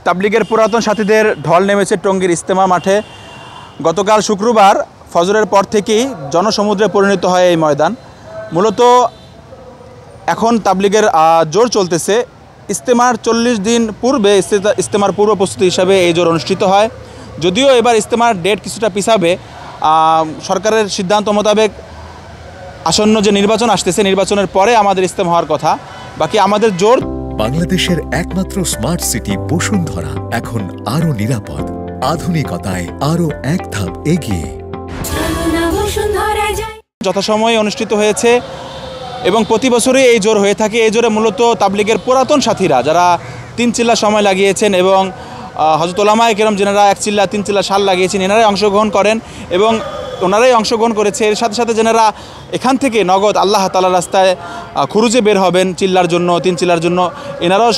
তাবলিগের পুরাতন সাথীদের ঢল নেমেছে টঙ্গীর ইজতেমা মাঠে। গতকাল শুক্রবার ফজরের পর থেকেই জনসমুদ্রে পরিণত হয় এই ময়দান। মূলত এখন তাবলিগের জোর চলতেছে। ইজতেমার 40 দিন পূর্বে ইজতেমার পূর্ব প্রস্তুতি হিসাবে এই জোর অনুষ্ঠিত হয়। যদিও এবার ইজতেমার ডেট কিছুটা পিছাবে, সরকারের সিদ্ধান্ত মোতাবেক আসন্ন যে নির্বাচন আসতেছে, নির্বাচনের পরে আমাদের ইজতেমা হওয়ার কথা। বাকি আমাদের জোর। বাংলাদেশের একমাত্র স্মার্ট সিটি বসুন্ধরা এখন আরো নিরাপদ, আধুনিকতায় আরো এক ধাপ এগিয়ে। যথাসময়ে অনুষ্ঠিত হয়েছে এবং প্রতি বছরই এই জোর হয়ে থাকে। এই জোরে মূলত তাবলিগের পুরাতন সাথীরা যারা 3 চিল্লা সময় লাগিয়েছেন এবং হযরত উলামায়ে কেরাম যেনারা 1 চিল্লা 3 চিল্লা সাল লাগিয়েছেন, এনারাই অংশগ্রহণ করেন এবং ওনারাই অংশগ্রহণ করেছে। এর সাথে সাথে যেনারা এখান থেকে নগদ আল্লাহ তাআলার রাস্তায় খুরুজে বের হবেন চিল্লার জন্য, 3 চিল্লার জন্য, এনারাও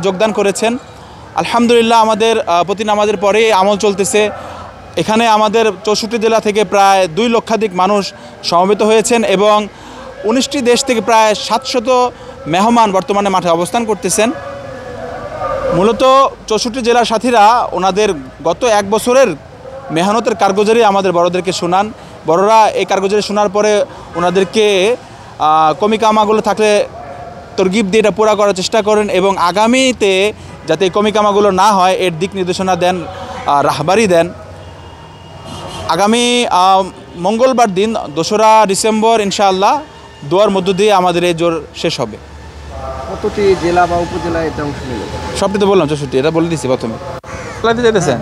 যোগদান করেছেন। আলহামদুলিল্লাহ, আমাদের প্রতি নামাজের পরেই আমল চলতেছে। এখানে আমাদের 64 জেলা থেকে প্রায় 2 লক্ষাধিক মানুষ সমবেত হয়েছেন এবং 19টি দেশ থেকে প্রায় 700 মেহমান বর্তমানে মাঠে অবস্থান করতেছেন। মূলত 64 জেলার সাথীরা ওনাদের গত 1 বছরের মেহনতের কারগুজারি আমাদের বড়দেরকে শোনান। বড়রা এই কারগুজারি শোনার পরে ওনাদেরকে কমিকামাগুলো থাকলে তরগিব দিয়ে এটা পুরা করার চেষ্টা করেন এবং আগামীতে যাতে এই কমিকামাগুলো না হয় এর দিক নির্দেশনা দেন, রাহবারি দেন। আগামী মঙ্গলবার দিন 2রা ডিসেম্বর ইনশাআল্লাহ দোয়ার মধ্য দিয়ে আমাদের এই জোর শেষ হবে। কতটি জেলা বা উপজেলায় এটা অংশ নিল? সবটি তো বললাম 64, এটা বলে দিচ্ছি প্রথমে। যেতেছেন